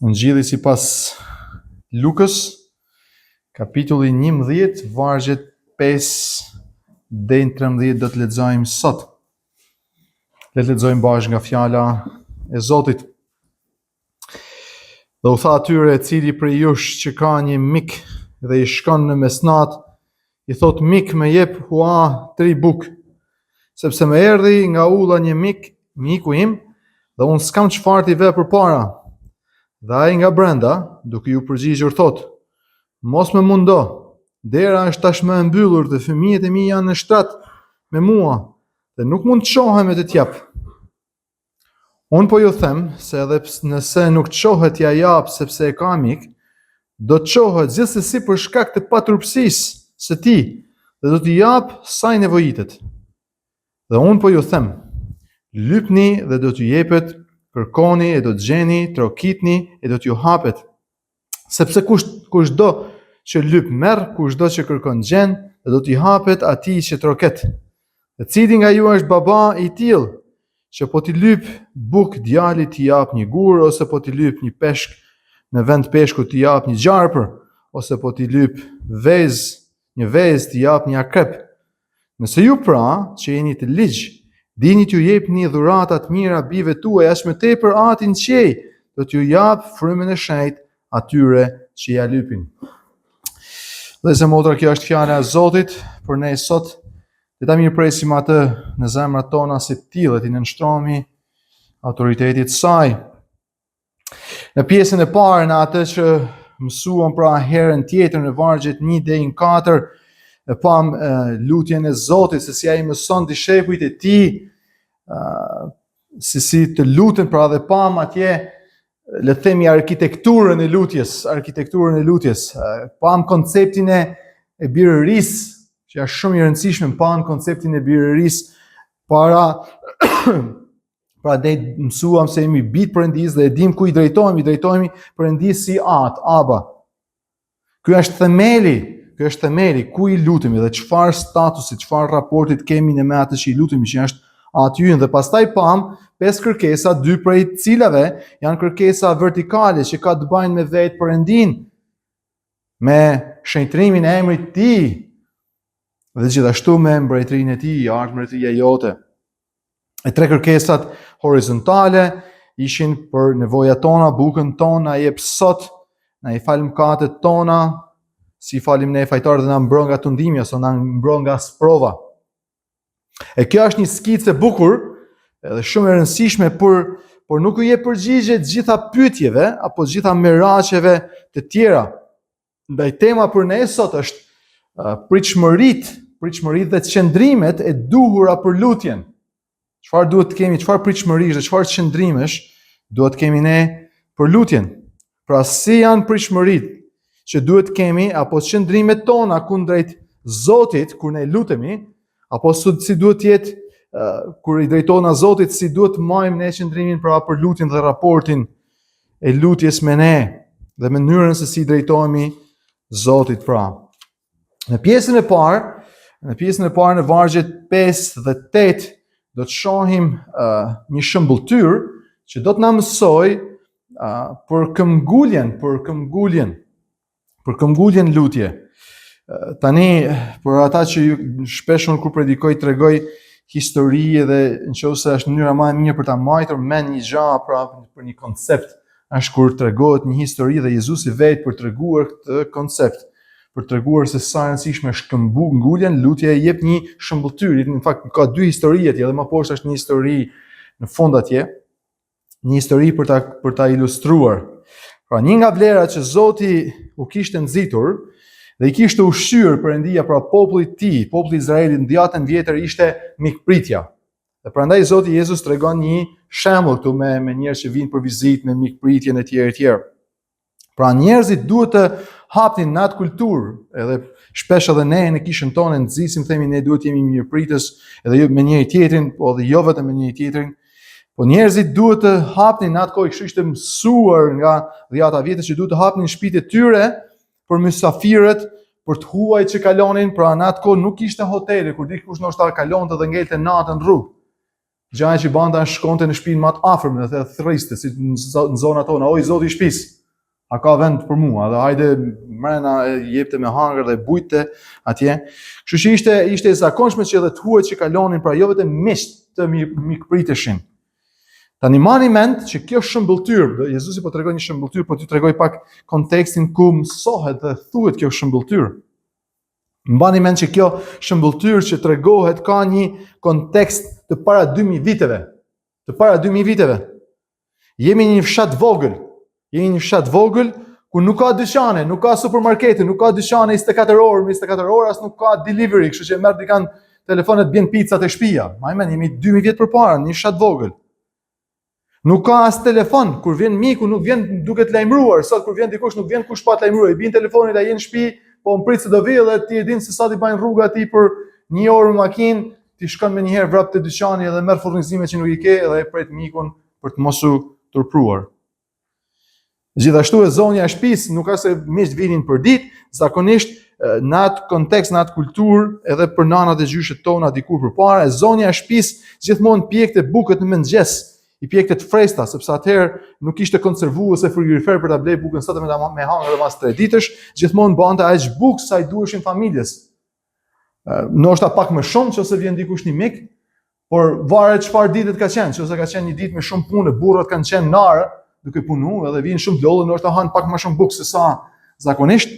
Ungjilli sipas Lukës, kapitulli 11, vargjet 5 deri në 13 do të lexojmë sot. Le të lexojmë bashkë nga fjala e Zotit. Dhe u tha atyre, cili prej jush që ka një mik dhe i shkon në mesnat, i thot mik më jep hua 3 buk, sepse më erdhi nga ulla një miku im, dhe unë s'kam çfarë t'i vë përpara. Dhe ai nga brenda, duke ju përgjigjur thot, mos më mundo, dera është tashmë e mbyllur dhe fëmijët e mi janë në shtrat me mua, dhe nuk mund të çohem e të t'jap. Unë po ju them se edhe nëse nuk çohet t'ja jap sepse e ka mik, do të çohet gjithsesi për shkak të paturpsisë së tij, dhe do t'i jap sa i nevojitet. Dhe unë po ju them, lypni dhe do t'ju jepet, kërkoni e do të gjeni, trokitni e do t'ju hapet. Sepse kushdo që lyp merr, kushdo që kërkon gjen, dhe do t'i hapet atij që troket. Dhe cili nga ju është baba i tillë, që po t'i lyp buk djalit t'i jap një gur, ose po t'i lyp një peshk në vend peshku t'i jap një gjarpër, ose po t'i lyp një vezë t'i jap një akrep. Nëse ju pra, që jeni të ligj, dini t'ju jepni dhuratat mira bijve tuaj, as më tepër Ati në qiell do t'ju jap frymën e shenjtë atyre që ja lypin. Dhe motra, kjo është fjala e Zotit për ne sot. Le ta mirëpresim atë në zemrat tona si të tillë, ti nënshtrohemi autoritetit të saj. Në pjesën e parë, në atë që mësuam pra herën tjetër në vargjet 1 deri në 4, e pam lutjen e Zotit, se si ai mëson dishepujt e tij si të luten, pra dhe pam atje, le të themi arkitekturën e lutjes. Pam konceptin e birërisë, që është shumë i rëndësishëm, pam konceptin e birërisë para pra ne mësuam se jemi bijt Perëndis dhe e dim ku i drejtohemi Perëndis si Aba. Ky është themeli ku i lutemi dhe çfarë statusi, çfarë raportit kemi ne me atë që i lutemi, që është aty. Dhe pastaj pam 5 kërkesa, 2 prej cilave janë kërkesa vertikale që ka të bëjnë me vetë Perëndin, me shenjtrimin e emrit të tij dhe gjithashtu me mbretërinë e tij, ardh mbretëria jote. E 3 kërkesat horizontale ishin për nevojat tona, bukën tonë na jep sot, na i fal mëkatet tona, si falim ne fajtarët dhe na mbron nga tundimi ose na mbron nga sprova. E kjo është një skicë e bukur, edhe shumë e rëndësishme, por nuk u jep përgjigje të gjitha pyetjeve apo të gjitha miraqeve të tjera. Ndaj tema për ne sot është pritshmëritë dhe qëndrimet e duhura për lutjen. Çfarë duhet të kemi, çfarë pritshmërish dhe çfarë qëndrimesh duhet të kemi ne për lutjen. Pra si janë pritshmëritë që duhet të kemi, apo qëndrimet tona kundrejt Zotit kur ne lutemi, apo si duhet të jetë kur i drejtohena Zotit, si duhet të marrim ne qëndrimin për lutjen dhe raportin e lutjes me ne dhe mënyrën se si drejtohemi Zotit pra. Në pjesën e parë në vargjet 5 dhe 8 do të shohim një shëmbulltyr që do të na mësoj për këmbguljen lutje. Tani, për ata që shpesh unë kur predikoj tregoj histori, dhe nëse është mënyra më e mirë për ta mbajtur mend një gjë, pra për një koncept, është kur tregohet një histori dhe Jezusi vetë për treguar këtë koncept, për treguar se sa e rëndësishme është këmbguljen, lutja e jep një shëmbulltyr. Në fakt ka 2 histori atje, dhe më poshtë është një histori në fund atje, një histori për ta ilustruar. Pra një nga vlerat që Zoti u kishte nxitur dhe i kishte ushqyer Perëndia pra popullit tij, populli i Izraelit në dhjetën vjetër, ishte mikpritja. Dhe prandaj Zoti Jezus tregon një shembull këtu me njerëz që vinë për vizitë, me mikpritjen e tjerë. Pra njerëzit duhet të hapnin në atë kulturë, edhe shpesh edhe ne në kishën tonë nxisim, themi ne duhet jemi mirëpritës edhe me njëri tjetrin, po edhe jo vetëm me njëri tjetrin. Po njerëzit duhet të hapnin në atë kohë, kështu ishte mësuar nga dhjata vjetër që duhet të hapnin shtëpitë e tyre për mysafirët, për të huajt që kalonin. Pra në atë kohë nuk ishte hotele, kur dikush ndoshta kalonte dhe ngelte natën në rrugë. Gjaj që banda shkonte në shtëpinë më të afërm, dhe thërriste si në zonat tona, oj zoti i shtëpisë, a ka vend për mua, dhe hajde mrena jepte me hangër dhe bujte atje. Kështu që ishte e zakonshme që edhe të huajt që kalonin, pra jo vetëm miq të mikpriteshin. Tani mani mend që kjo shëmbulltyr, Jezusi po tregoi një shëmbulltyr, po t'ju tregoj pak kontekstin ku mësohet dhe thuhet kjo shëmbulltyr. Mbani mend që kjo shëmbulltyr që tregohet ka një kontekst të para 2000 viteve. Të para 2000 viteve. Jemi një fshat vogël. Jemi një fshat vogël ku nuk ka dyqane, nuk ka supermarkete, nuk ka dyqane 24 orë, as nuk ka delivery, kështu që merr dikan telefonet bjen pica te shtëpia. Jemi 2000 vjet përpara, një fshat vogël. Nuk ka as telefon, kur vjen miku nuk vjen duke të lajmëruar, sot kur vjen dikush nuk vjen kush pa të lajmëruar, i bin telefonit ai në shtëpi, po më prit se do vi dhe ti e din se sa ti bajnë rruga ti për 1 orë me makinë, ti shkon me njëherë vrap te dyqani edhe merr furnizimet që nuk i ke dhe e pret mikun për të mos u turpruar. Gjithashtu e zonja e shtëpisë nuk ka se miq vinin për ditë, zakonisht në atë kontekst, në atë kulturë, edhe për nanat e gjyshet tona dikur përpara, zonja e shtëpisë gjithmonë pjekte bukët në mëngjes. I pjekte të freskëta, sepse atëherë nuk ishte konservuar ose frigorifer për ta bler bukën sot me hangër edhe pas 3 ditësh, gjithmonë bante aq bukë sa i duheshin familjes. Ndoshta pak më shumë nëse vjen dikush një mik, por varet çfarë ditë ka qenë, nëse ka qenë një ditë me shumë punë, burrat kanë qenë narë duke punuar edhe vijnë shumë të lodhur, ndoshta han pak më shumë bukë se sa zakonisht,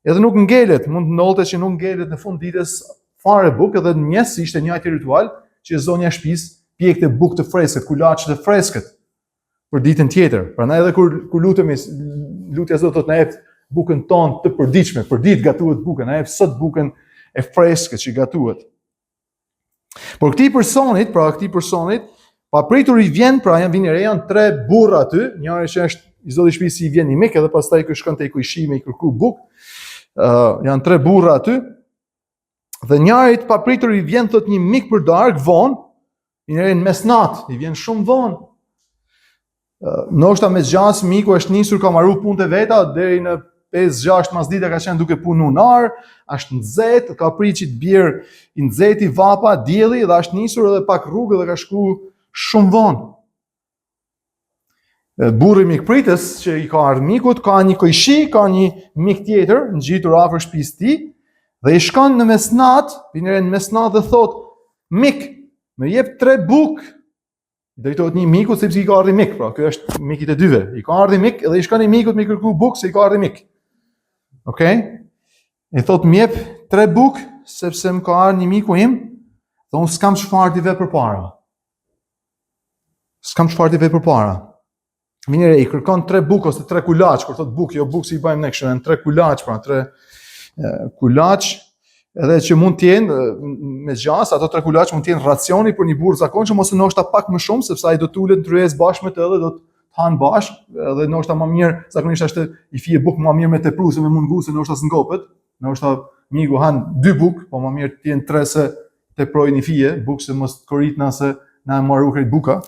edhe nuk ngelet, mund të ndodhte që nuk ngelet në fund ditës fare bukë, edhe në mes ishte një ajtë ritual që zonja e shtëpisë pjekte bukë të freskët, kulaçe të freskët për ditën tjetër. Prandaj edhe kur lutemi, lutja Zotit thotë na jep bukën tonë të përditshme, për ditë gatuhet bukën, na jep sot bukën e freskët që gatuhet. Por këtij personit, papritur i vjen, pra janë 3 burra aty, njëri që është i zoti i shtëpisë i vjen i mik, edhe pastaj ky shkon te kujshi me i kërku bukë. Janë 3 burra aty. Dhe njëri papritur i vjen thot një mik për darkë vonë, i njërin mesnat, i vjen shumë vonë. Ndoshta me gjas miku është nisur ka marrë punë të veta deri në 5-6 masdite ka qenë duke punuar, është nxehtë, ka priçit bjer i nxehtë vapa, dielli dhe është nisur edhe pak rrugë dhe ka shku shumë vonë. Burri mikpritës që i ka ardhur mikut, ka një kojshi, ka një mik tjetër ngjitur afër shtëpisë tij dhe i shkon në mesnat, vinë në mesnat dhe thot: "Mik, më jep 3 bukë." Drejtohet një mikut sepse i ka ardhur mik, pra ky është mikit e dyve. I ka ardhur mik dhe i shkon i mikut me kërku bukë se i ka ardhur mik. Okej? I thot: "Më jep 3 bukë sepse më ka ardhur një miku im dhe unë s'kam çfarë t'i vë përpara." S'kam çfarë t'i vë përpara. Minëre i kërkon 3 bukë ose 3 kulaç, kur thot bukë, jo bukë si i bëjmë ne kështu, janë 3 kulaç, pra 3 kulaç. Edhe që mund të jenë me gjas, ato 3 kulaç mund të jenë racioni për një burr zakonshëm ose ndoshta pak më shumë, sepse ai do të ulet në tryezë bashkë me të dhe do të han bashkë, edhe ndoshta më mirë, zakonisht është i fije bukë më mirë me tepru se me mungu se ndoshta s'ngopet. Ndoshta miku han 2 bukë, po më mirë të jenë 3 se teprojnë i fije, bukë se mos korritna se na e marru krejt buka.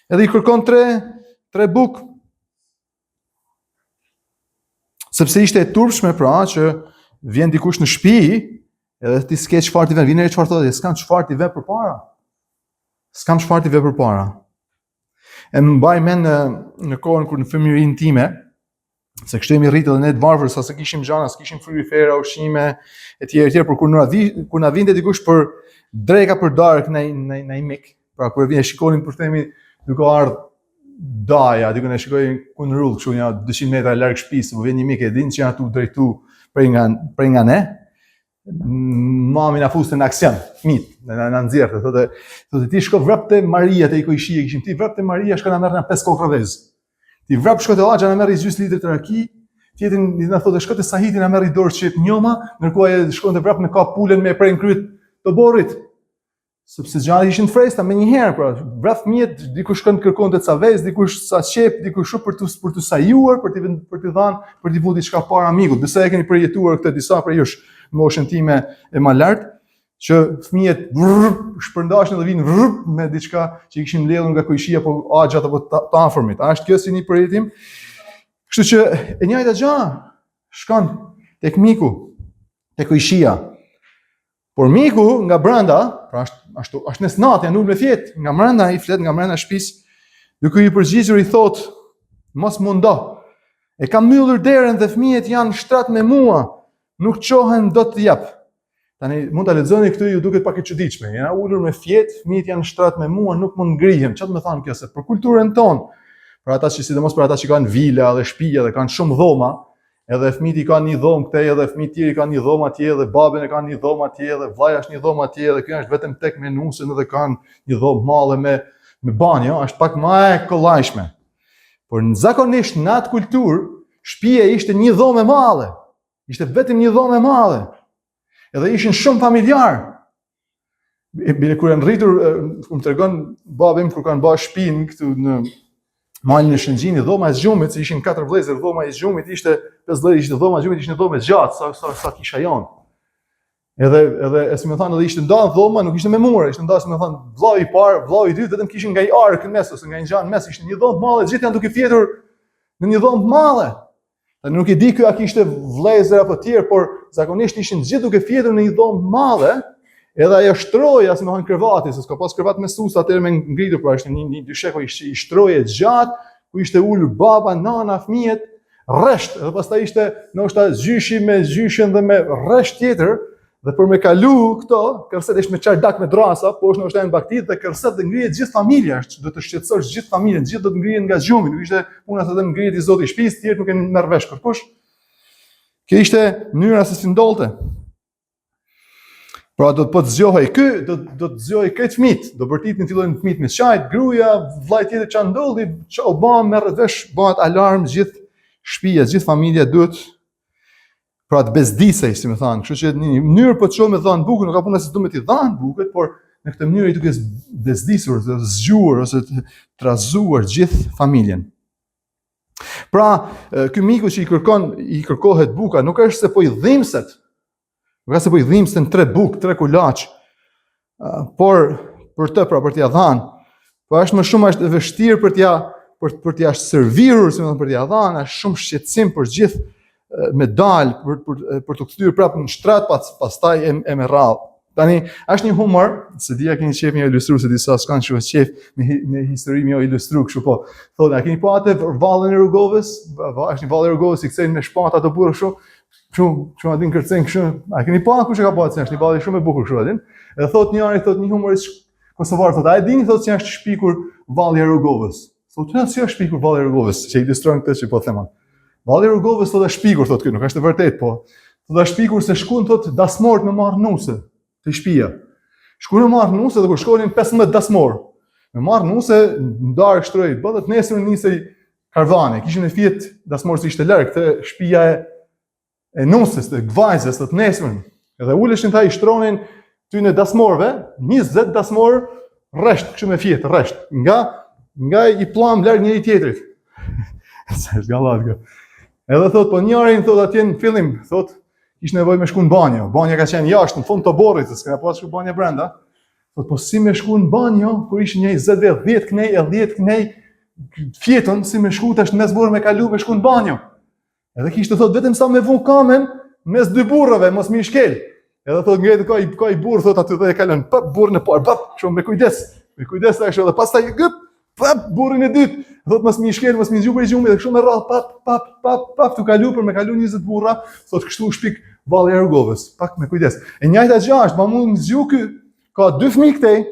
Edhe i kërkon 3 bukë. Sepse ishte e turpshme pra që vjen dikush në shtëpi, edhe ti s'ke çfarë t'i vë, vjen çfarë thotë, s'kam çfarë t'i vë përpara. S'kam çfarë t'i vë përpara. E më mbaj mend në kohën kur në fëmijërinë time, se kështu jemi rritur edhe ne të varfër, sa se kishim gjana, s'kishim frigorifera, ushqime etj, por kur na vinte dikush për dreka për darkë në mik, pra kur vjen shikonin për themi duke ardhur daja, diku ne shikojnë ku në rrugë, kështu një 200 metra larg shtëpisë, po vjen një mik e din që janë atu drejtu prej nga ne. Mami na fuste në aksion, fëmijët, na nxjerrte, thotë ti shko vrap te Maria te i kojshie, kishim ti vrap te Maria, shko na merr na 5 kokra vezë. Ti vrap shko te Llaxha na merr i 2 litër të raki, tjetrin na thotë shko te Sahiti na merr i dorë çep njoma, ndërkohë ai shkonte vrap në kap pulen me prej kryt të borrit. Sepse gjana ishin freskëta më një herë, pra vrap fëmijët, dikush shkon kërkonte ca vezë, dikush sa çep, dikush shumë për të sajuar, për t'i dhënë, për t'i vënë diçka para mikut. Besoj e keni përjetuar këtë disa prej jush në moshën time e më lartë, që fëmijët shpërndashin dhe vinë me diçka që i kishin mbledhur nga kojshia apo axhat apo të afërmit. A është kjo si një përjetim? Kështu që e njëjta gjë shkon tek miku, tek kojshia. Por miku nga brenda, pra është në snat, janë ulë me fjet, nga brenda i flet nga brenda shtëpisë, duke i përgjigjur i thot, mos mundo. E kam mbyllur derën dhe fëmijët janë shtrat me mua, nuk qohen do të jap. Tani mund ta lexoni këtu, ju duket pak e çuditshme. Janë ulur me fjet, fëmijët janë shtrat me mua, nuk mund ngrihem. Çfarë do të thonë kjo se për kulturën tonë, për ata që sidomos për ata që kanë vila dhe shtëpi dhe kanë shumë dhoma, edhe fëmijët i kanë një dhomë këtej, edhe fëmijët tjerë kanë një dhomë atje, edhe babën e kanë një dhomë atje, edhe vllaja është një dhomë atje, edhe ky është vetëm tek menusën edhe kanë një dhomë malle me banjo, është pak më e kollajshme. Por zakonisht në atë kulturë, shtëpia ishte një dhomë e madhe. Ishte vetëm një dhomë e madhe. Edhe ishin shumë familjar. Bile kur janë rritur, më tregon babim kur kanë bërë shtëpinë këtu në malin e Shëngjinit, dhoma e zgjumit, se ishin 4 vëllezër, dhoma e zgjumit ishte 5 vëllezër, ishte dhoma e zgjumit, ishte një dhomë e gjatë, sa kisha jonë. Edhe si më thanë, edhe ishte ndarë dhoma, nuk ishte me mure, ishte ndarë, si më thanë, vllau i parë, vllau i dytë, vetëm kishin nga i arkë në mes ose nga i ngjan në mes, ishte një dhomë të madhe, gjithë janë duke fjetur në një dhomë të madhe. Tani nuk e di ky a kishte vëllezër apo tjerë, por zakonisht ishin gjithë duke fjetur në një dhomë të madhe. Edhe ajo shtroja, si më thonë krevati, se s'ka pas krevat me sus, atëherë me ngritur, pra ishte një dysheko i shtroje gjatë, ku ishte ulur baba, nana, fëmijët, rresht, edhe pastaj ishte ndoshta gjyshi me gjyshin dhe me rresht tjetër, dhe për me kalu këto, kërset ishte me çardak me drasa, po është ndoshta në baktit dhe kërset dhe ngrihet gjithë familja, do të shqetësosh gjithë familjen, gjithë do të ngrihen nga zgjumi, nuk ishte puna se të ngrihet i zoti i shtëpisë, tjerë nuk e merr vesh kërkush. Kjo ishte mënyra se si ndodhte. Pra do të po të zgjohej ky, do të zgjohej këtë fëmijët, do bërtitin fillojnë fëmijët me çajt, gruaja, vllai tjetër çan ndodhi, çau bën merret vesh, bëhet alarm gjithë shtëpia, gjithë familja duhet pra të bezdisej, si më thanë. Kështu që në një mënyrë po të shohim me dhënë bukën, nuk ka punë se duhet t'i dhanë bukën, por në këtë mënyrë i duhet bezdisur, të zgjuar ose të trazuar gjithë familjen. Pra, ky miku që i kërkohet buka, nuk është se po i dhimbset. Nuk ka se po i dhimbsen 3 bukë, 3 kulaç, por për t'ia dhanë. Po është më shumë është e vështirë për t'ia servir, si më thon, për t'ia dhanë, është shumë shqetësim për gjithë me dalë, për të kthyer prapë në shtrat, pastaj e me radhë. Tani është një humor, se dia keni qef më ilustru se disa s'kan shumë qef me histori më ilustru kështu po. Thonë, a keni pa atë vallën e Rrugovës? Është një vallë e Rrugovës i kthejnë me shpatë ato burrë kështu. Shumë atin kërcen kështu. A keni pa kush e ka bërë se është një vallë shumë e bukur kështu atin? Edhe thotë një humorist kosovar thotë, a e dini thotë se është shpikur valli i Rrugovës? Thotë, si është shpikur valli i Rrugovës? Që i ilustron këtë që po them. Valli i Rrugovës thotë shpikur thotë ky, nuk është e vërtetë, po. Thotë shpikur se shkuan thotë dasmorët me marr nuse te shtëpia. Shkuan me marr nuse dhe kur shkonin 15 dasmor. Me marr nuse ndarë shtroi, bëhet nesër nisej karvane. Kishin në fjet dasmorë ishte larg te shtëpia e nusës, të gvajzës, të nesërën. Edhe uleshin ta i shtronin ty në dasmorëve, 20 dasmorë rresht, kështu me fjetë, rresht, nga i plam larg njëri tjetrit. Sa është gallat kjo. Edhe thot, po njërin thot atje në fillim, thot, ishte nevojë me shku në banjo. Banja ka qenë jashtë, në fund të borrit, se s'ka pas shku banja brenda. Thot, po si me shku në banjo, kur ishin një 20 vjet, 10 knej, e 10 knej fjetën, si me shku tash në mes burrë me kalu me shku në banjo. Edhe kishte thot vetëm sa me vun kamen mes 2 burrave, mos mi shkel. Edhe thot ngjetë ka i burr thot aty dhe e kalon pap burrin e parë, pap, kështu me kujdes. Me kujdes tash edhe pastaj pap burrin e dytë. Thot mos mi shkel, mos mi zgju për gjumit, dhe kështu me radh pap tu kalu për me kalu 20 burra, thot kështu shpik valli i Rrugovës. Pak me kujdes. E njëjta gjë është, ma mund zgju ky ka 2 fëmijë këtej.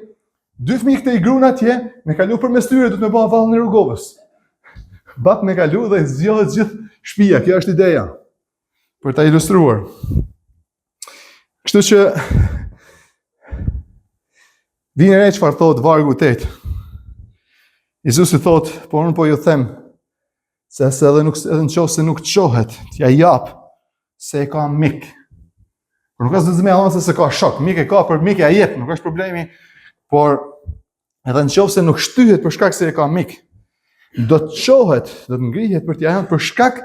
2 fëmijë këtej grun atje, me kalu përmes tyre do të më bëj vallin e Rrugovës. Bap me kalu dhe zgjohet gjithë shtëpia, kjo është ideja. Për ta ilustruar. Kështu që vjen re çfarë thot vargu 8. Jezusi thot, por unë po ju them se edhe nëse nuk çohet, t'ja jap se e ka mik. Por nuk ka zëzme Allah se ka shok, mik e ka për mik e jep, nuk është problemi, por edhe nëse nuk shtyhet për shkak se e ka mik, do të çohet, do të ngrihet për t'ia hënë për shkak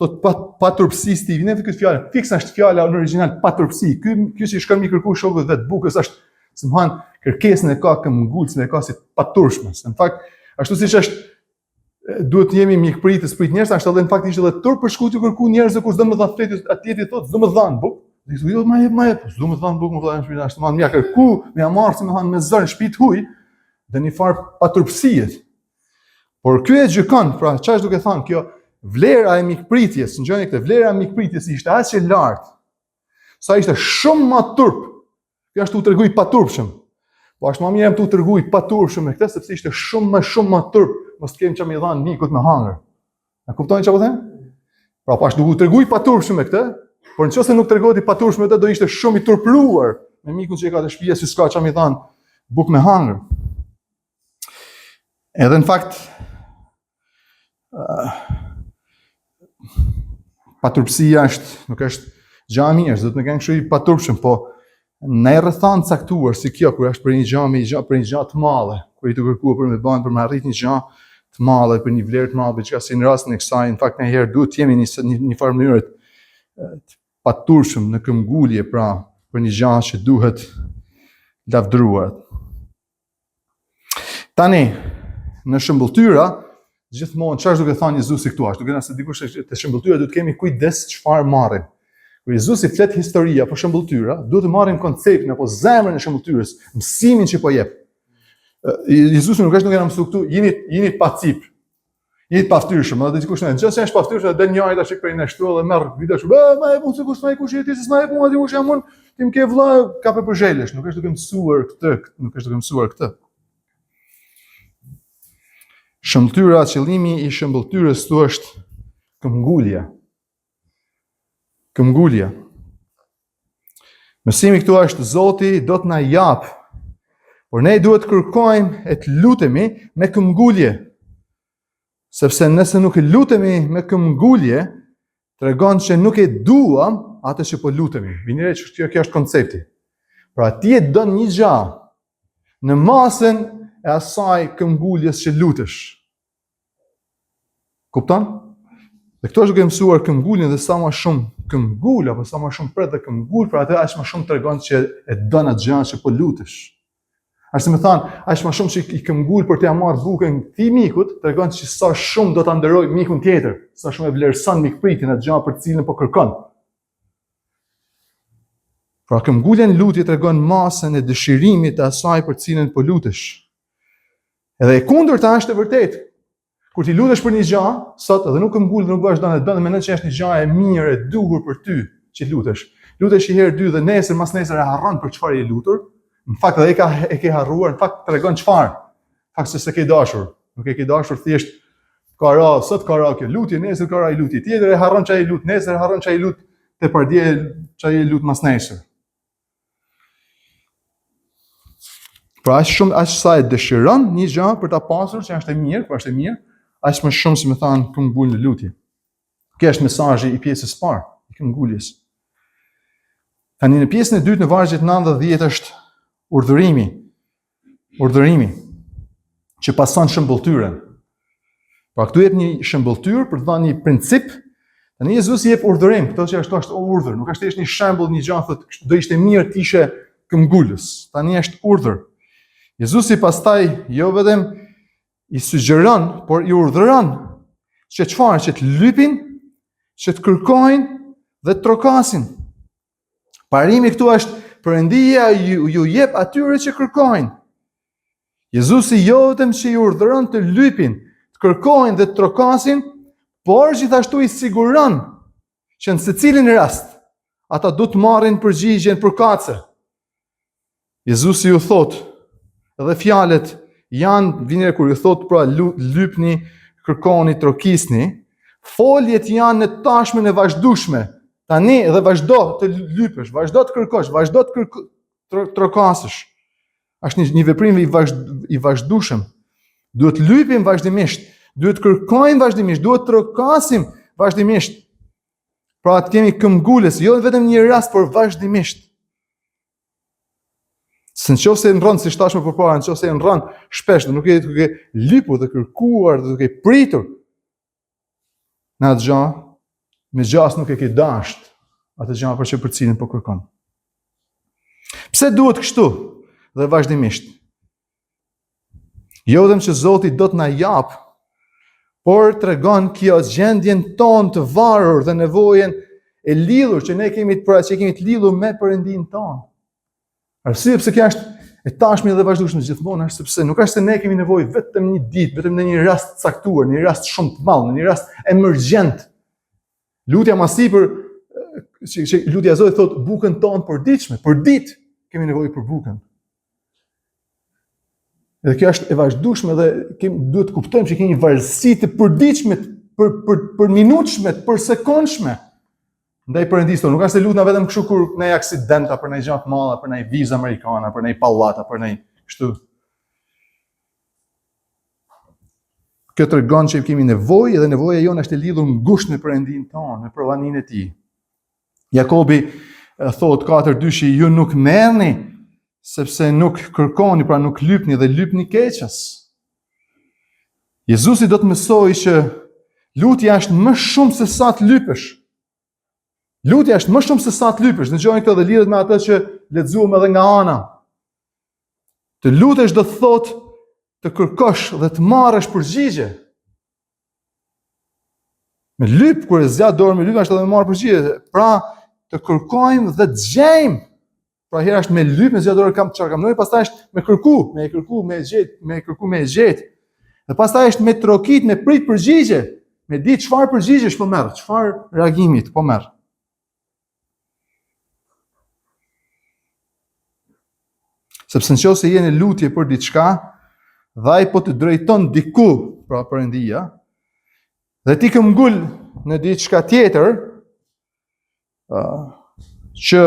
thot paturpsisë ti. Vjen këtë fjalë, fiksa është fjala në origjinal paturpsi. Ky që shkon mi kërku shokut vet bukës është, se më han kërkesën e ka këmbgulcën e ka si paturshme. Në fakt, ashtu siç është duhet të jemi mikpritës prit njerëz, ashtu edhe në fakt ishte edhe turp për shkut të kërku njerëz kush do më dha fletë atje ti thot, do më dhan buk, Dhe këtu, jo, ma jep, s'du me thanë bukë më vëllai në shpinë, ashtë të manë, mja kërku, me amarë, si me thanë, me zërë në shpitë huj, dhe një farë paturpsijet. Por kjo e gjykon, pra çfarë duke thënë kjo, vlera e mikpritjes, në gjëni këtë, vlera e mikpritjes ishte aq e lartë, sa ishte shumë më turp. Kjo është u tregoj paturpshëm. Po ashtu më mirë jam tu tregoj paturpshëm me këtë, sepse ishte shumë më turp, mos të kemi çam i dhanë mikut me hangër. A kuptoni çfarë po them? Pra po ashtu u tregoj paturpshëm me këtë, por nëse nuk tregoti paturpshëm me këtë, do ishte shumë i turpluar me mikun që e ka të shtëpia, si s'ka çam i dhanë bukë me hangër. Edhe në fakt paturpsia nuk është gjë e mirë, do të më kanë kështu i paturpshëm, po në rrethon caktuar si kjo, kur është për një gjë të madhe, kur i të kërkuar për me bën për me arrit një gjë të madhe, për një vlerë të madhe, çka si në rastin e kësaj, në fakt ndonjëherë duhet të jemi një farë mënyrë të paturpshëm në këmbgulje, pra për një gjë që duhet lavdëruar. Tani, në shëmbulltyra, gjithmonë çfarë duhet të thonë Jezusi këtu ashtu, duke nëse dikush të shëmbulltyra duhet të kemi kujdes çfarë marrim. Kur Jezusi flet historia për shëmbulltyra, duhet të marrim konceptin apo zemrën e shëmbulltyrës, mësimin që po jep. Jezusi nuk është duke na mësuar këtu, jeni të pacip. Jeni të paftyrshëm, edhe dikush thonë, nëse është paftyrshëm, dhe njëri tash prej në shtu dhe merr videosh, ma e punë kush më kush jeti, s'ma e punë, kush jam unë, tim ke vëlla ka për zhelesh, nuk është duke mësuar këtë, nuk është duke mësuar këtë. Shëmbulltyra, qëllimi i shëmbulltyrës këtu është këmbgulja. Këmbgulja. Mësimi këtu është Zoti do të na jap, por ne duhet të kërkojmë e të lutemi me këmbgulje. Sepse nëse nuk e lutemi me këmbgulje, tregon që nuk e duam atë që po lutemi. Vini re që kjo është koncepti. Pra ti e don një gjë në masën e asaj këmbguljes që lutesh. Kupton? Dhe këto është duke mësuar këmbguljen dhe sa më shumë këmbgul apo sa më shumë pret dhe këmbgul, pra atë aq më shumë tregon që e don atë gjë që po lutesh. Ashtu më thon, aq më shumë që i këmbgul për të marrë bukën ti mikut, tregon që sa shumë do ta nderoj mikun tjetër, sa shumë e vlerëson mikpritin atë gjë për të cilën po kërkon. Pra këmbgulja në lutje tregon masën e dëshirimit të asaj për të cilën po lutesh. Edhe e kundërta është e vërtetë. Kur ti lutesh për një gjë, sot edhe nuk këmbgul dhe nuk vazhdon të bën, mendon që është një gjë e mirë e duhur për ty që lutesh. Lutesh një herë, dy dhe nesër, mas nesër e harron për çfarë je lutur. Në fakt edhe e ke harruar, në fakt tregon çfarë. Në fakt se s'e ke dashur. Nuk e ke dashur thjesht sot ka ra kjo lutje, nesër ka ra i lutje tjetër, e harron çai lut, nesër harron çai lut te pardje çai lut mas nesër. Pra aq sa e dëshiron një gjë për ta pasur, që është e mirë, po është e mirë, aq më shumë si më thanë këmbgul në lutje. Kjo është mesazhi i pjesës së parë, i këmbguljes. Tani në pjesën e dytë në vargjet 9 dhe 10 është urdhërimi që pason shëmbulltyrën. Pra këtu jep një shëmbulltyrë për të dhënë një princip. Tani Jezusi jep urdhërim, këto që është urdhër, nuk është thjesht një shembull, një gjë thotë do ishte mirë të ishe këmbgulës. Tani është urdhër. Jezusi pastaj jo vetëm i sugjeron, por i urdhëron që çfarë, që të lypin, që të kërkojnë dhe të trokasin. Parimi këtu është Perëndia ju jep atyre që kërkojnë. Jezusi jo vetëm që i urdhëron të lypin, të kërkojnë dhe të trokasin, por gjithashtu i siguron që në secilin rast ata do të marrin përgjigjen përkatëse. Jezusi ju thot, edhe fjalët janë vini kur ju thot pra lypni, kërkoni, trokisni, foljet janë në tashmen e vazhdueshme. Tani edhe vazhdo të lypësh, vazhdo të kërkosh, vazhdo të trokasësh. Është një veprim i vazhdueshëm. Duhet lypim vazhdimisht, duhet kërkojmë vazhdimisht, duhet trokasim vazhdimisht. Pra të kemi këmbgulës, jo vetëm një rast, por vazhdimisht. Se nëse e ndron si thash më përpara, nëse e ndron shpesh, nuk je duke lypur dhe kërkuar dhe duke pritur. Në atë gjë, me gjas nuk e ke dasht atë gjë për që për cilën po kërkon. Pse duhet kështu dhe vazhdimisht? Jo vetëm që Zoti do të na jap, por tregon kjo gjendjen tonë të varur dhe nevojën e lidhur, që ne kemi të lidhur me Perëndin tonë. Arsye pse kjo është e tashme dhe vazhdueshme gjithmonë është sepse nuk është se ne kemi nevojë vetëm një ditë, vetëm në një rast të caktuar, në një rast shumë të madh, në një rast emergjent. Lutja më sipër, që lutja e Zotit thotë bukën tonë përditshme, për ditë kemi nevojë për bukën. Dhe kjo është e vazhdueshme dhe duhet të kuptojmë që kemi një varësi të përditshme, për minutshme, për sekondshme ndaj Perëndisë tonë. Nuk është se lutna vetëm kështu kur në një aksidenta, për një gjë të madhe, për një vizë amerikane, për një pallata, për një kështu. Kjo tregon që kemi nevojë dhe nevoja jonë është e lidhur ngushtë me Perëndin tonë, me provaninë e tij. Jakobi thot 4:2 ju nuk merrni sepse nuk kërkoni, pra nuk lypni dhe lypni keqës. Jezusi do të mësojë që lutja është më shumë se sa të lypësh. Lutja është më shumë se sa të lypësh. Dëgjoni këtë dhe lidhet me atë që lexuam edhe nga Ana. Të lutesh do të thotë të kërkosh dhe të marrësh përgjigje. Me lyp, kur e zgjat dorën me lyp, është edhe me marrë përgjigje. Pra, të kërkojmë dhe të gjejmë. Pra herë është me lyp, me zgjat dorën çfarë kam nevojë, pastaj është me kërku, me gjet. Dhe pastaj është me trokit, me prit përgjigje, me ditë çfarë përgjigjesh po merr, çfarë reagimit po merr. Sepse nëse je në lutje për diçka, dhe ai po të drejton diku, pra Perëndia, dhe ti ke ngul në diçka tjetër, që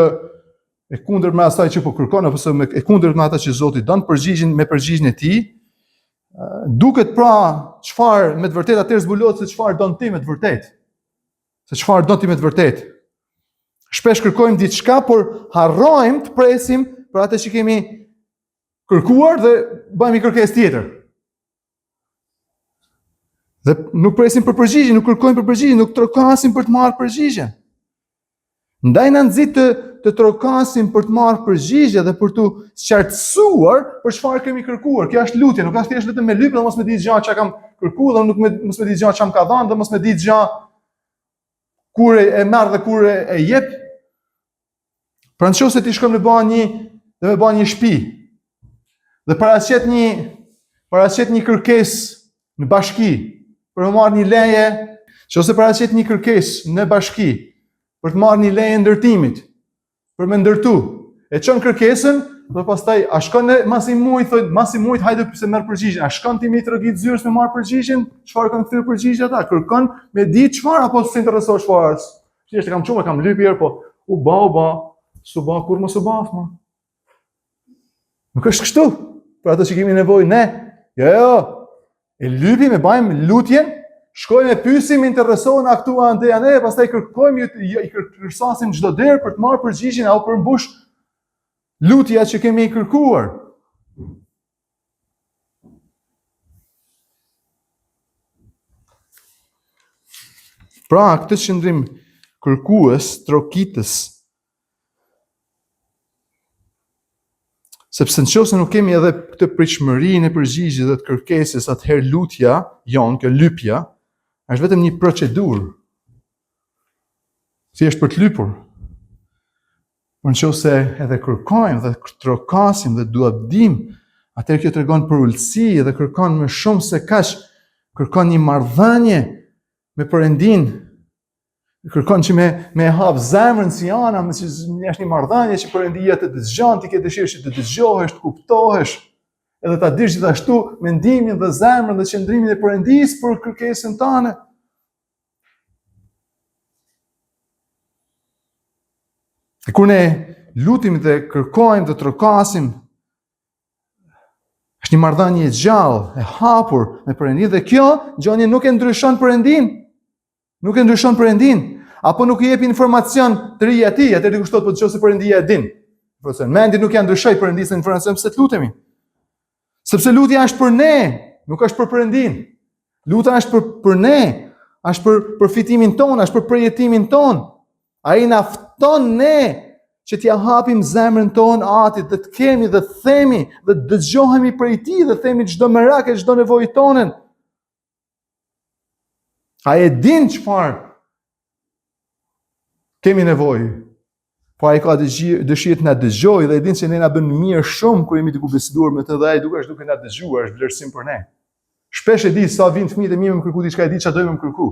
e kundërt me asaj që po kërkon, ose e kundërt me ata që Zoti don me përgjigjen e tij, duket pra çfarë me të vërtetë atëherë zbulohet se çfarë don ti me të vërtetë. Se çfarë don ti me të vërtetë. Shpesh kërkojmë diçka, por harrojmë të presim për atë që kemi kërkuar dhe bëjmë një kërkesë tjetër. Dhe nuk presim për përgjigje, nuk kërkojmë për përgjigje, nuk trokasim për të marrë përgjigjen. Ndaj na nxit të trokasim për të marrë përgjigje dhe për të qartësuar për çfarë kemi kërkuar. Kjo është lutje, nuk është thjesht vetëm me lyp dhe mos me ditë gjë çka kam kërkuar dhe mos me ditë gjë çka më ka dhënë dhe mos me ditë gjë kur e merr dhe kur e jep. Pra nëse ti shkon me bën një shtëpi dhe paraqet një kërkesë në bashki për të marrë një leje, nëse paraqet një kërkesë në bashki për të marrë një leje ndërtimit, për me ndërtu, e çon kërkesën dhe pastaj a shkon masi mujt hajde pse merr përgjigjen, a shkon ti me trogit zyrës me marr përgjigjen, çfarë kanë thyer përgjigje ata, kërkon me ditë çfarë apo s'e intereson çfarë. Thjesht kam çuar, kam lyp herë, po u ba kur mos u baf më. Nuk është kështu. Për ato që kemi nevojë ne. Jo. E lypi me bajmë lutjen, shkojmë e pyesim, interesohen aktua ande ne, pastaj kërkojmë i kërsasim çdo derë për të marrë përgjigjen apo për mbush lutja që kemi kërkuar. Pra, këtë qëndrim kërkues, trokitës, sepse nëse nuk kemi edhe këtë pritshmërinë e përgjigjes dhe të kërkesës, atëherë lutja jon, kjo lypja, është vetëm një procedurë. Si është për të lypur. Por nëse edhe kërkojmë dhe trokasim dhe duabdim, atëherë kjo tregon për ulësi dhe kërkon më shumë se kaq, kërkon një marrëdhënie me Perëndin. Kërkon që me hap zemrën si Ana, me që është një marrëdhënie që Perëndia të dëgjon, ti ke dëshirë që të dëgjohesh, të kuptohesh, edhe ta dish gjithashtu mendimin dhe zemrën dhe qëndrimin e Perëndisë për kërkesën tënde. E kur ne lutim dhe kërkojmë dhe trokasim, është një marrëdhënie e gjallë, e hapur me Perëndin dhe kjo gjënie nuk e ndryshon Perëndin. Nuk e ndryshon Perëndin, apo nuk i jep informacion të ri atij, atë diku thotë po nëse Perëndia e din. Ose mendi nuk ja ndryshoi Perëndisë informacion pse të lutemi. Sepse lutja është për ne, nuk është për Perëndin. Lutja është për ne, është për përfitimin ton, është për përjetimin ton. Ai na fton ne që t'ia hapim zemrën tonë atit, dhe të kemi dhe të themi dhe të dëgjohemi prej tij dhe themi çdo merak e çdo nevojë tonën. A e din çfarë Kemi nevojë. Po ai ka dëshirë të na dëgjojë dhe e din se ne na bën mirë shumë kur jemi duke biseduar me të dhe ai duke na dëgjuar, është vlerësim për ne. Shpesh e di sa vin fëmijët e mi më kërku diçka, e di çfarë do më kërku.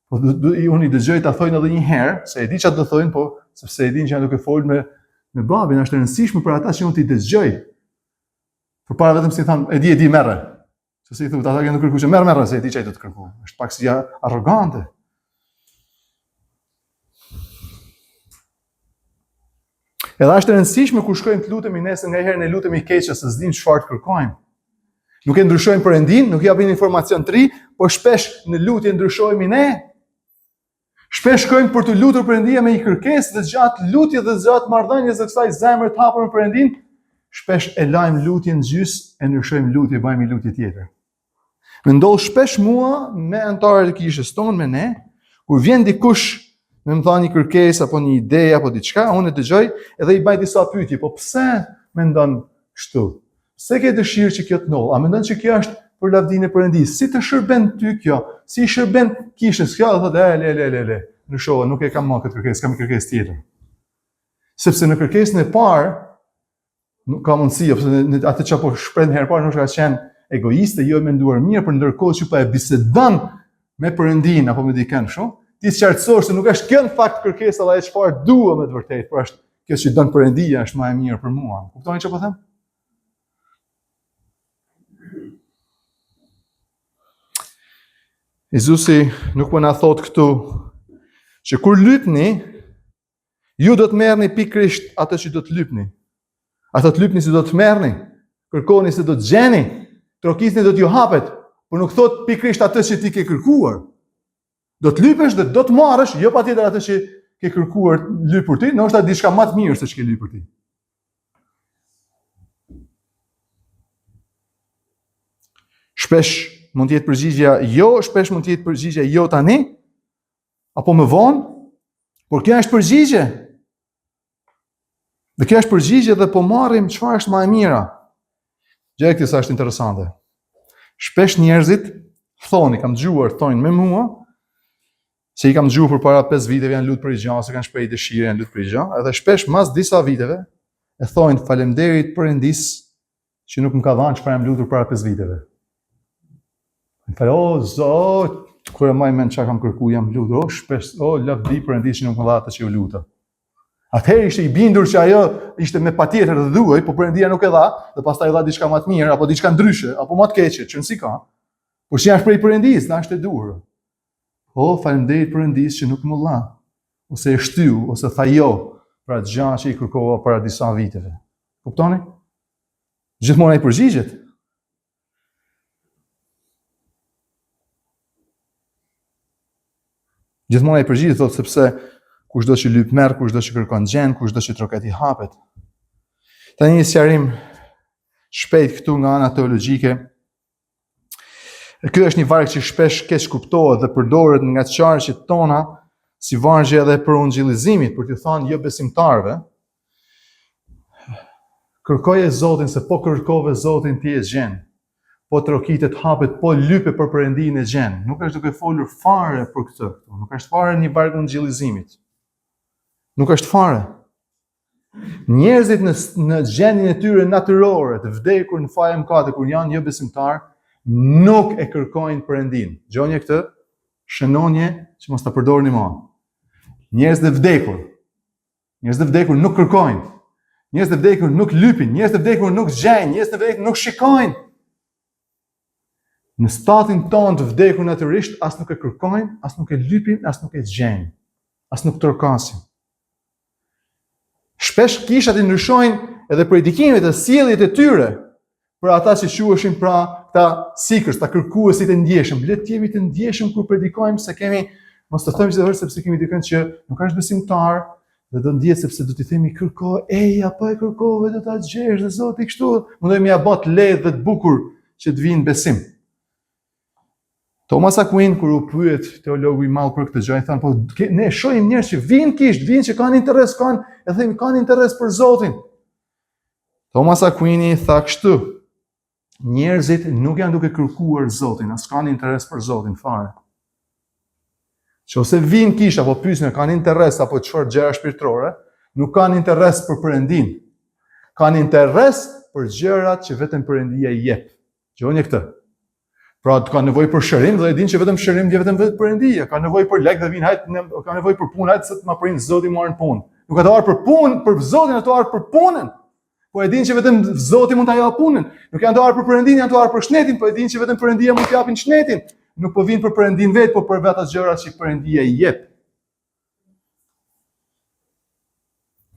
Po unë i dëgjoj ta thojnë edhe një herë, se e di çfarë do thojnë, po sepse e din që janë duke folur me babin, është e rëndësishme për ata që unë t'i dëgjoj. Përpara vetëm si tham, e di merre. Se si thotë ata që nuk kërkuan, merre se e di çfarë do të kërku. Është pak si arrogante. Edhe është e rëndësishme kur shkojmë të lutemi nesër, ngaherë ne lutemi keq se s'dim çfarë të kërkojmë. Nuk e ndryshojmë perëndin, nuk japim informacion të ri, por shpesh në lutje ndryshojmë ne. Shpesh shkojmë për të lutur Perëndia me një kërkesë dhe gjatë lutjes dhe gjatë marrëdhënies së kësaj zemre të hapur me Perëndin, shpesh e lajm lutjen gjys, e ndryshojmë lutje, bëjmë një lutje tjetër. Më ndodh shpesh mua me anëtarët e kishës tonë me ne, kur vjen dikush me më tha një kërkesë apo një ide apo diçka, unë e dëgjoj edhe i baj disa pyetje, po pse mendon kështu? Pse ke dëshirë që kjo të ndodhë? A mendon që kjo është për lavdinë e Perëndisë? Si të shërben ty kjo? Si i shërben kishës kjo? Dhe thotë, le. Ndryshova, nuk e kam më këtë kërkesë, kam një kërkesë tjetër. Sepse në kërkesën e parë nuk ka mundësi, ose në atë që po shpreh herë parë nuk ka qenë egoiste, jo e menduar mirë, por ndërkohë që pa e bisedon me Perëndinë apo me dikën kështu, ti sqartësosh se nuk është kjo në fakt kërkesa dhe ajo çfarë dua me të vërtetë, por është kjo që don Perëndia është më e mirë për mua. Kuptoni çfarë po them? Jezusi nuk po na thot këtu që kur lypni, ju do të merrni pikërisht atë që do të lypni. Atë të lypni se do të merrni, kërkoni se do të gjeni, trokisni do t'ju hapet, por nuk thot pikërisht atë që ti ke kërkuar. Do të lypesh dhe do të marrësh, jo patjetër atë që ke kërkuar lypur ti, ndoshta diçka më të mirë se ç'ke lypur ti. Shpesh mund të jetë përgjigjja jo, shpesh mund të jetë përgjigjja jo tani, apo më vonë, por kjo është përgjigje. Dhe kjo është përgjigje dhe po marrim çfarë është më e mira. Gjë e këtij është interesante. Shpesh njerëzit kam thonë me mua, se i kam dëgjuar përpara 5 viteve janë lutë për i gjallë, se kanë shprehë dëshirë janë lutë për i gjallë, edhe shpesh mas disa viteve e thonë faleminderit Perëndisë që nuk më ka dhënë çfarë jam lutur para 5 viteve. O Zot, kur e maj mend çka kam kërkuar jam lutur, shpesh, lavdi Perëndisë që nuk më dha atë që u luta. Atëherë ishte i bindur që ajo ishte me patjetër dhe duaj, po Perëndia nuk e dha, dhe pastaj dha diçka më të mirë apo diçka ndryshe, apo më të keqe, që nësi ka. Por që është prej Perëndisë, na është e duhur. Faleminderit Perëndisë që nuk më dha, ose e shtyu, ose tha jo për atë gjë që i kërkova para disa viteve. Kuptoni? Gjithmonë ai përgjigjet. Gjithmonë ai përgjigjet thotë sepse kushdo që lyp merr, kushdo që kërkon gjen, kushdo që troket i hapet. Tani një sqarim shpejt këtu nga ana teologjike. Ky është një varg që shpesh keq kuptohet dhe përdoret nga çarqet tona si vargje edhe për ungjillizimit, për t'u thënë jo besimtarëve. Kërkoje Zotin, se po kërkove Zotin ti e gjen. Po trokitet hapet, po lype për Perëndinë e gjen. Nuk është duke folur fare për këtë. Nuk është fare një varg ungjillizimit. Nuk është fare. Njerëzit në gjendjen e tyre natyrore, të vdekur në fajë mëkate kur janë jo besimtar, nuk e kërkojnë Perëndinë. Gjoni këtë shënonje që mos ta përdorni më. Njerëz të vdekur nuk kërkojnë. Njerëz të vdekur nuk lypin, njerëz të vdekur nuk gjejnë, njerëz të vdekur nuk shikojnë. Në statin tonë të vdekur natyrisht, as nuk e kërkojnë, as nuk e lypin, as nuk e gjejnë, as nuk trokasin. Shpesh kishat i ndryshojnë edhe predikimit e sjelljet e tyre për ata që quheshin pra ta seekers, ta kërkuesit e ndjeshëm. Le të jemi të ndjeshëm kur predikojmë, se kemi, mos të thojmë çdo herë sepse kemi dikën që nuk është besimtar dhe do ndjehet sepse do t'i themi kërko, apo e kërkove do ta gjesh dhe Zoti kështu, mundojmë ja bë të lehtë dhe të bukur që të vinë besim. Thomas Aquinas kur u pyet teologu i madh për këtë gjë, i thanë, po ne shohim njerëz që vinë që kanë interes, kanë interes për Zotin. Thomas Aquinas tha kështu: njerëzit nuk janë duke kërkuar Zotin, as kanë interes për Zotin fare. që ose vinë kisha, apo pyesën, kanë interes apo çfarë gjëra shpirtërore, nuk kanë interes për Perëndin. Kanë interes për gjërat që vetëm Perëndia i jep. Gjoni këtë. Pra kanë nevojë për shërim dhe e dinë që vetëm shërim vjen vetëm Perëndia. Kanë nevojë për lekë dhe vinë kanë nevojë për punë, hajt se të ma prind Zoti marrin punë. Nuk ata ardhur për punë, për Zotin, ata ardhur për punën. Po e dinë që vetëm Zoti mund ta japë punën. Nuk janë ardhur për Perëndin, janë ardhur për shnetin, po e dinë që vetëm Perëndia mund t'i japin shnetin. Nuk po vinë për Perëndin vetë, po për vetë ato gjërat që Perëndia i jep.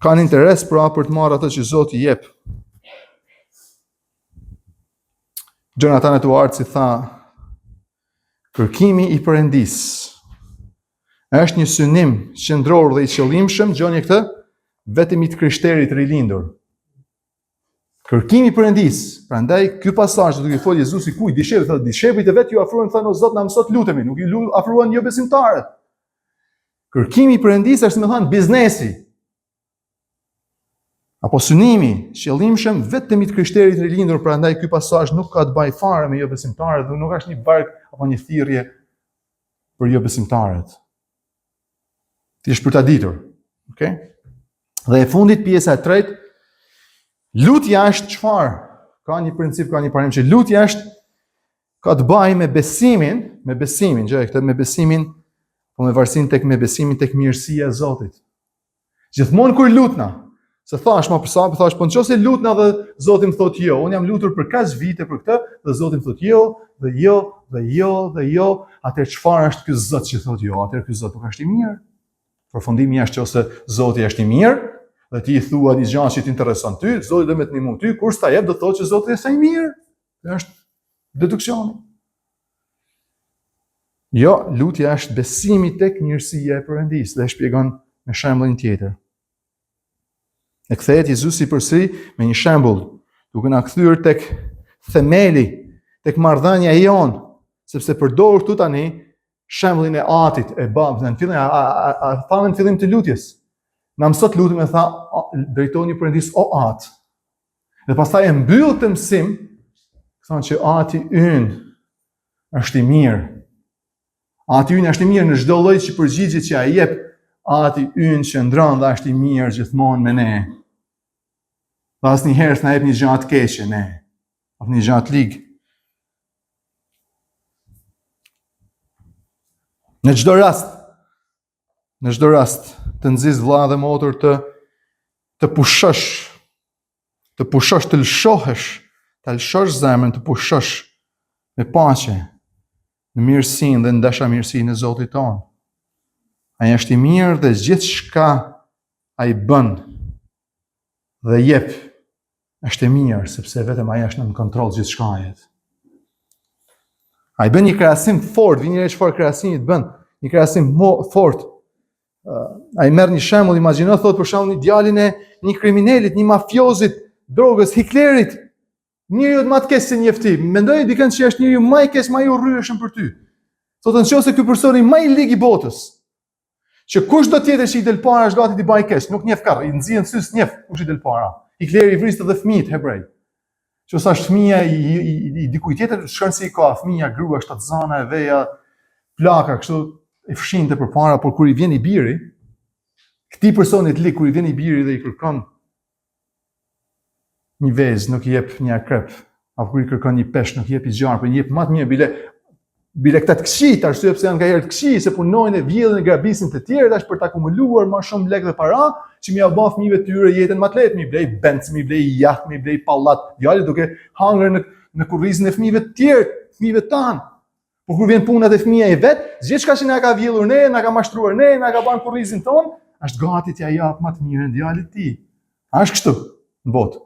Kanë interes pra për të marrë ato që Zoti i jep. Jonathan Edwards i tha, kërkimi i Perëndis është një synim qendror dhe i qëllimshëm, gjoni këtë, vetëm i të krishterit rilindur. Kërkimi i Perëndis, prandaj ky pasazh duke folë Jezusi kujt dishepujt, thotë dishepujt e vet ju afruan, thonë o Zot na mëso të lutemi, nuk ju afruan jo besimtarët. Kërkimi i Perëndis është, më thënë, biznesi. Apo synimi, qëllimshëm vetëm i të krishterit rilindur, prandaj ky pasazh nuk ka të bëjë fare me jo besimtarët, dhe nuk është një bark apo një thirrje për jo besimtarët. Ti është për ta ditur. Okay? Dhe e fundit pjesa e tretë, lutja është çfarë? Ka një princip, ka një parim që lutja është ka të bëjë me besimin, gjë këtë me besimin, po me varësinë tek me besimin tek mirësia e Zotit. Gjithmonë kur lutna, se thash më përsa, thash po nëse lutna dhe Zoti më thotë jo, unë jam lutur për kaq vite për këtë dhe Zoti më thotë jo, dhe jo, dhe jo, dhe jo, atëherë çfarë është ky Zot që thotë jo? Atëherë ky Zot nuk është i mirë. Përfundimi është që ose Zoti është i mirë, dhe ti i thua një gjë që t'intereson ty, Zoti do me të ndihmon ty, kur s'ta jep do thotë që Zoti është i mirë. Kjo është deduksioni. Jo, lutja është besimi tek mirësia e Perëndis, dhe e shpjegon me shembullin tjetër. E kthehet Jezusi përsëri me një shembull, duke na kthyer tek themeli, tek marrëdhënia jon, sepse përdor këtu tani shembullin e atit, e babës, në fillim në fillim të lutjes. Na mësot lutem e tha, drejtoni Perëndis o At. Dhe pastaj e mbyll të mësim, thonë që Ati ynë është i mirë. Ati ynë është i mirë në çdo lloj që përgjigje që ai jep, Ati ynë qëndron dhe është i mirë gjithmonë me ne. Dhe asnjëherë s'na jep një gjë të keqe ne, apo një gjë të ligë. Në çdo rast, të nxis vëlla dhe motër të pushosh, të lëshohesh, të lëshosh zemrën, të pushosh me paqe, në mirësinë dhe në dashamirësinë e Zotit tonë. Ai është i mirë dhe gjithçka ai bën dhe jep është e mirë, sepse vetëm ai është në kontroll gjithçkajet. Ai bën një krahasim fort, vini re çfarë krahasimi të bën, një krahasim fort. Ai merr një shembull, imagjino thot për shembull një djalin e një kriminalit, një mafiozit, drogës, Hitlerit, njeriu më të keq se njefti. Mendoj dikën që është njeriu më i keq, më i urryeshëm për ty. Thotë nëse ky personi më i lig i botës, që kushdo tjetër që i del para është gati t'i bëjë keq, nuk njeh karr, i nxjehen sys njeh kush i del para. Hitleri vriste edhe fëmijët hebrej. Që sa është fëmia i dikujt tjetër, shkon si ka fëmia, grua, shtatzana, e veja, plaka, kështu e fshinte përpara, por kur i vjen i biri, këtij personi të lig kur i vjen i biri dhe i kërkon një vezë, nuk i jep një akrep, apo kur i kërkon një peshk, nuk i jep i zjarr, por i jep më të mirë bile këta të këqijt, arsye pse janë nga herë të këqij, se punojnë e vjedhin e grabisin të tjerë, dash për ta akumuluar më shumë lekë dhe para, që mi ia bën fëmijëve të tyre jetën më të lehtë, mi blej benz, mi blej jaht, mi blej pallat, djalë duke hangër në kurrizin e fëmijëve të tjerë, fëmijëve tan. Por kur vjen puna te fëmia e vet, gjithçka që na ka vjedhur ne, na ka mashtruar ne, na ka bën kurrizin ton, është gati t'ia jap më të mirën djalit të tij. A është kështu në botë?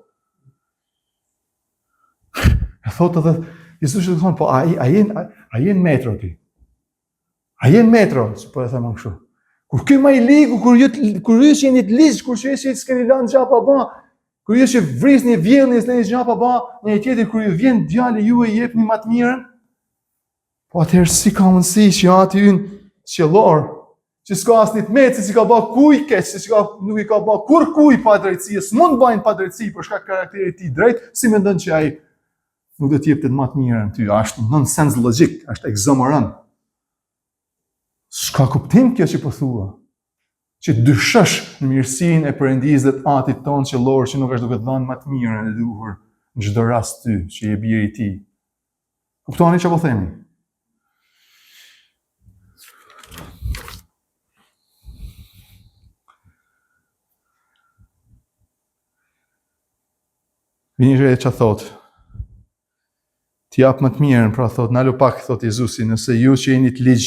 E thotë edhe Jezusi do të thonë, po a jen metro ti? A jen metro, si po e them kështu. Kur ky më i ligu, kur ju jeni të ligjë, kur ju s'keni lënë gjë pa bë, kur ju vrisni vjellni, s'keni gjë pa bë, në një tjetër kur ju vjen djali ju e jepni më të mirën, po atëherë si ka mundësi që Ati ynë qiellor, që s'ka asnjë tmet, si ka bë kuj keq, nuk i ka bë kur kuj pa drejtësi, s'mund bëjnë pa drejtësi për shkak të karakterit të tij drejt, si mendon që ai nuk do të jepte më të mirën ty, është nonsens logjik, është eksomoron. S'ka kuptim kjo që po thua. Që dyshosh në mirësinë e Perëndisë dhe të Atit ton qellor që nuk është duke dhënë më të mirën e duhur në çdo rast ty, që je biri i Tij. Kuptoni çfarë po themi? Vini që që thot, t'i jap më të mirën, pra thot, nalu pak, thot Jezusi, nëse ju që jeni të ligj,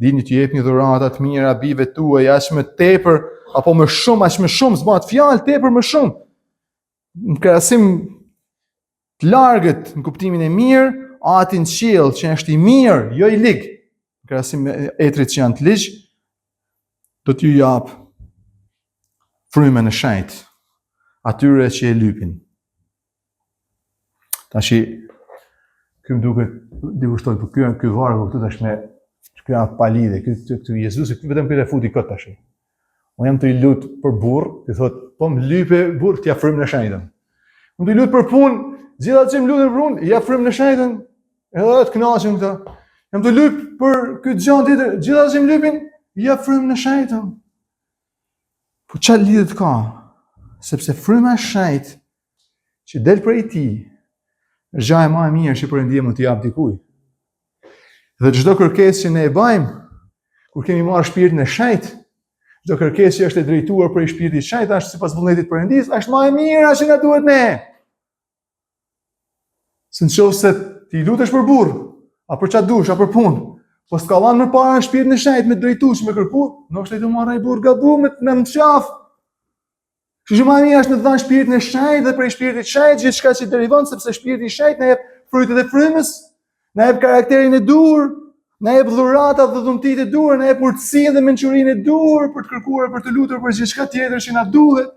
dini t'ju jepni dhurata të mira bijve tuaj, aq më tepër, apo më shumë, aq më shumë, s'bëhet fjalë tepër më shumë. Në krahasim të largët, në kuptimin e mirë, Ati në qiell që është i mirë, jo i lig, në krahasim me etrit që janë të ligj, do t'ju jap frymën e shenjtë atyre që e lypin. Tashi, kjo më duket, dikush thotë, po ky vargu këtu tash me ky pa lidhje, ky Jezusi vetëm këtë futi kot tash. Unë jam të i lut për burr, ti thot, po më lype burr t'ja frymën e shenjtën. Unë të i lut për punë, gjithatë që më lutem për punë, ja frymën e shenjtën, edhe të kënaqem këta. Jam të lyp për këtë gjë tjetër, gjithatë që më lypin, ja frymën e shenjtën. Po çfarë lidhet ka? Sepse fryma e shenjtë që del prej tij është gjë më e mirë që Perëndia mund t'i jap dikujt. Dhe çdo kërkesë që ne e bëjmë, kur kemi marrë shpirtin e shenjtë, çdo kërkesë që është e drejtuar prej shpirtit të shenjtë, është sipas vullnetit të Perëndisë, është më e mira që na duhet ne. Se nëse ti lutesh për burr, apo për çfarë dush, apo për punë, po s'ka dhënë më parë shpirtin e shenjtë me drejtues me kërku, nuk është të marrë ai burr gabuar me mshaf. Kështu që më e mirë është të dhënë shpirtin e shenjtë dhe prej shpirtit të shenjtë gjithçka që derivon, sepse shpirti i shenjtë na jep frytet e frymës, na jep karakterin e duhur, na jep dhuratat dhe dhuntitë e duhur, na jep urtësinë dhe mençurinë e duhur për të kërkuar, për të lutur për gjithçka tjetër që na duhet.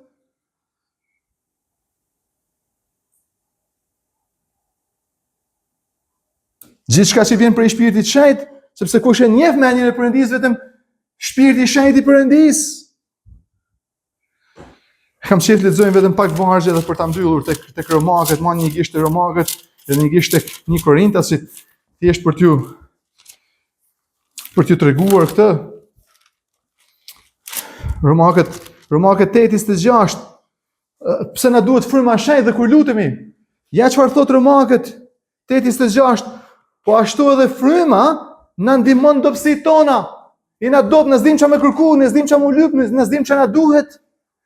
Gjithçka që vjen prej shpirtit të shenjtë, sepse kush e njeh mendjen e Perëndisë vetëm shpirti i shenjtë i Perëndisë. Kam qenë të lexojmë vetëm pak vargje edhe për ta mbyllur tek Romakët, ma një gisht te Romakët dhe një gisht tek 1 Korintasit, thjesht për t'ju treguar këtë. Romakët 8:26. Pse na duhet fryma e shenjtë dhe kur lutemi? Ja çfarë thot Romakët 8:26. Po ashtu edhe fryma na ndihmon dobësitë tona. Jena dobë, ne s'dim çfarë me kërku, ne s'dim çfarë mu lyp, ne s'dim çfarë na duhet.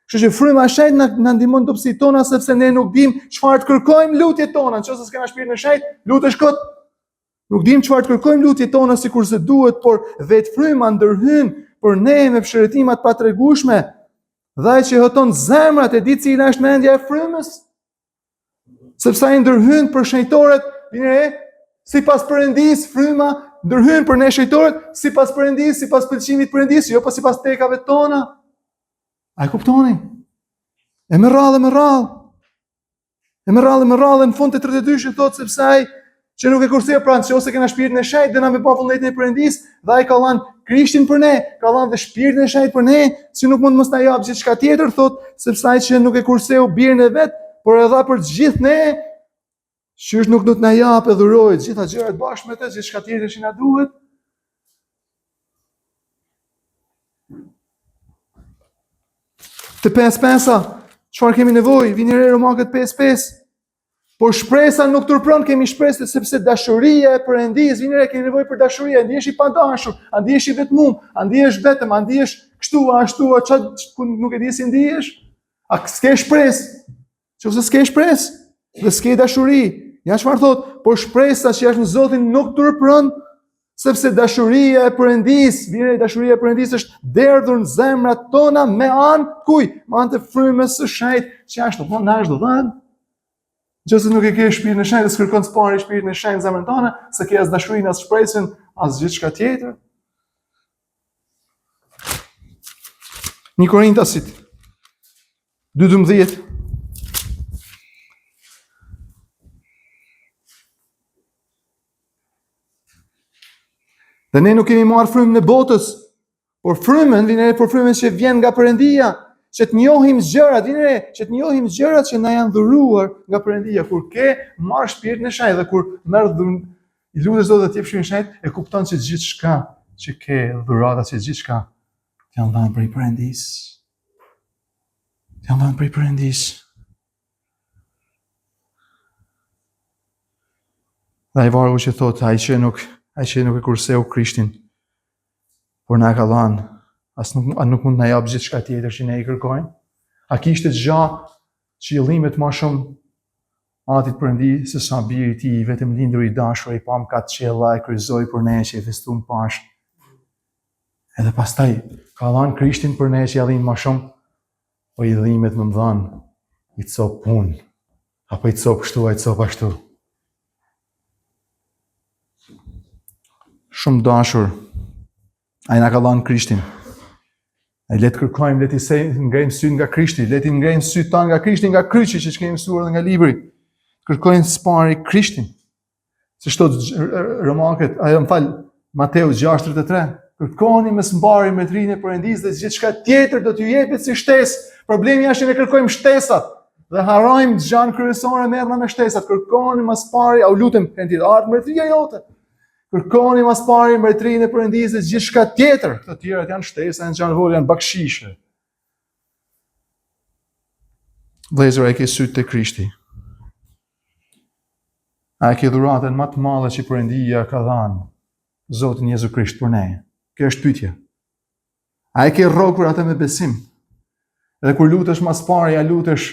Kështu që fryma e shenjtë na ndihmon dobësitë tona sepse ne nuk dim çfarë të kërkojmë lutjet tona. Nëse s'kena shpirtin e shenjtë, lutesh kot. Nuk dim çfarë të kërkojmë lutjet tona sikurse duhet, por vetë fryma ndërhyn për ne me pshëretima të patregueshme. Dhe ai që heton zemrat e di cila është mendja e frymës. Sepse ai ndërhyn për shenjtorët, vjen sipas Perëndisë, fryma ndërhyn për ne shenjtorët sipas Perëndisë, sipas pëlqimit të Perëndisë, jo pas sipas tekave tona. A e kuptoni? E me rrallë, në fund të 32 thot sepse ai që nuk e kursej pra nëse kena shpirtin e shenjtë dhe na me pa vullnetin e Perëndisë, dhe ai ka dhënë Krishtin për ne, ka dhënë dhe shpirtin e shenjtë për ne, si nuk mund mos na jap gjithçka tjetër, thot, sepse ai që nuk e kurseu birin e vet, por e dha për të gjithë ne, qysh nuk do të na jap e dhurojë gjitha gjërat bashkë me të, gjithçka tjetër që na duhet. Të 5:5, çfarë kemi nevojë? Vini re Romakët 5:5. Por shpresa nuk turpron, kemi shpresë sepse dashuria e Perëndisë, vini re, kemi nevojë për dashuri, ndihesh i padashur, ndihesh i vetmuar, ndihesh vetëm, ndihesh kështu ashtu, çfarë nuk e di si ndihesh? A s'ke shpresë? Nëse s'ke shpresë dhe s'ke dashuri, ja çfarë thot? Por shpresa që është në Zotin nuk turpron, sepse dashuria e Perëndisë, vjen dashuria e Perëndisë është derdhur në zemrat tona me anë kuj? Me anë të frymës së shenjtë që është do na është dhënë. Nëse nuk e ke shpirtin e shenjtë, s'kërkon të parë shpirtin e shenjtë në zemrën tënde, se ke as dashurinë, as shpresën, as gjithçka tjetër. 1 Korintasit 2:12. Dhe ne nuk kemi marrë frymën e botës, por frymën që vjen nga Perëndia, që të njohim gjërat, që të njohim gjërat që na janë dhuruar nga Perëndia. Kur ke marrë shpirtin e shenjtë dhe kur merr i lutesh Zotit të jep shpirtin e shenjtë, e kupton se gjithçka që ke dhurata që gjithçka të janë dhënë prej Perëndis. Të janë dhënë prej Perëndis. Dhe ai vargu që thot, ai që nuk e kurseu Krishtin, por na ka dhënë, as nuk mund na jap gjithçka tjetër që ne i kërkojmë. A kishte gjatë qëllimet më shumë atit Perëndi se sa biri i tij, vetëm lindur i dashur, i pam ka qella, e kryqëzoi për ne që e festuam pash. Edhe pastaj ka dhënë Krishtin për ne që ja dhim më shumë, po i dhimet më dhanë, i cop punë, apo i cop kështu, i cop ashtu. Shumë dashur, ai na ka dhënë Krishtin. Ai le të kërkojmë, le të ngrejmë syt nga Krishti, le të ngrejmë syt tanë nga Krishti, nga kryqi që kemi mësuar nga libri. Kërkojmë spari Krishtin. Se shto Romakët, Mateu 6:33. Kërkoni me mbari me trinë e Perëndisë dhe gjithçka tjetër do t'ju jepet si shtesë. Problemi është që ne kërkojmë shtesat dhe harrojmë gjën kryesore merrna me shtesat. Kërkoni më spari, au lutem Perëndit, ardh mbretëria jote. Kërkoni më spari mbretërinë e Perëndisë dhe gjithçka tjetër. Këto tjerat janë shtesa, janë xhanvol, janë bakshishe. Vëllezër, ai ke syt te Krishti. A ke dhuratën më të madhe që Perëndia ka dhënë Zotin Jezu Krisht për ne? Kjo është pyetja. A ke rrokur atë me besim? Edhe kur lutesh mas pari, ja lutesh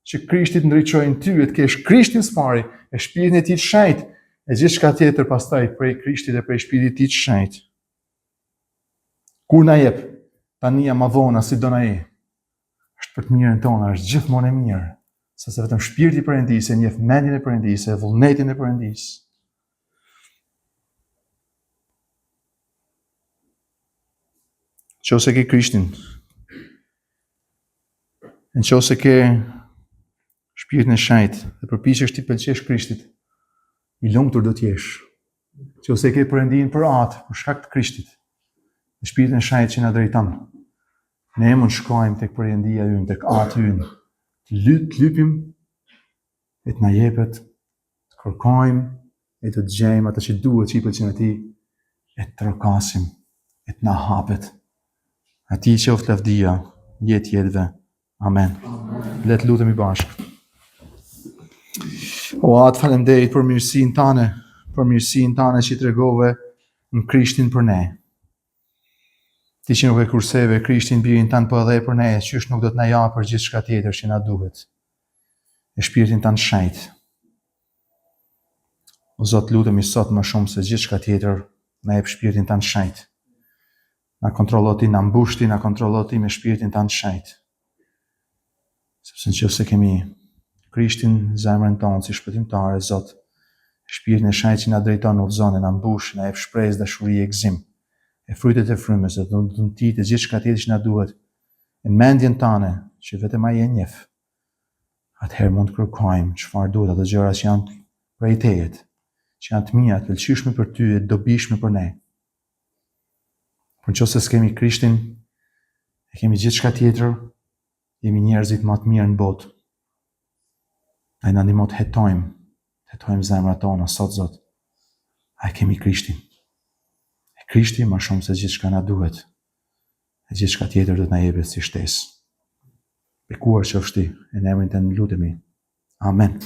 që Krishti të ndriçojë në ty, të kesh Krishtin së pari, e shpirtin e tij të shenjtë, e gjithçka tjetër pastaj prej Krishtit dhe prej shpirtit të tij të shenjtë. Kur na jep tania më vonë si do na e, është për të mirën tonë, është gjithmonë e mirë. Sepse vetëm shpirti i Perëndisë e njeh mendjen e Perëndisë, e vullnetin e Perëndisë. Nëse ke Krishtin, nëse ke shpirtin e shenjtë dhe përpiqesh ti pëlqesh Krishtit, i lumtur do t'jesh. Nëse ke Perëndin për atë, për shkak të Krishtit, dhe shpirtin e shenjtë që na drejton, ne mund shkojmë tek Perëndia ynë, tek Ati ynë. Të lypim, e të na jepet, të kërkojmë, e të gjejmë atë që duhet që i pëlqen atij, e të trokasim, e të na hapet. Atij qoftë lavdia, jetë jetëve. Amen. Le të lutemi bashkë. O Atë, faleminderit për mirësinë tane që i tregove në Krishtin për ne. Ti që nuk e kurseve Krishtin birin tanë po edhe për ne, qysh nuk do të na japë për gjithçka tjetër që na duhet. E shpirtin tanë shenjtë. O Zot, lutemi sot më shumë se gjithçka tjetër, na jep shpirtin tanë shenjtë. Na kontrollo ti, na mbush ti, na kontrollo ti me shpirtin tanë shenjtë. Sepse nëse kemi Krishtin në zemrën tonë si shpëtimtare, Zot, shpirtin e shenjtë që na drejton, udhëzon, na mbush, na jep shpresë, dashuri e gëzim. E frutet e frymës, dhe të ti të gjithçka tjetër që na duhet, e mendjen tane, që vetëm ai e njeh. Atëherë mund të kërkojmë çfarë duhet, ato gjëra që janë prej teje, që janë të mira, të pëlqyeshme për ty, e dobishme për ne. Por nëse s'kemi Krishtin, e kemi gjithçka tjetër, jemi njerëzit më të mirë në botë. Ai na ndihmo të hetojmë zemrat tona sot, Zot. Ai kemi Krishtin. Krishti më shumë se gjithçka na duhet, e gjithçka tjetër do të na jepet si shtesë. Bekuar qofsh ti, në emrin tënd lutemi. Amen.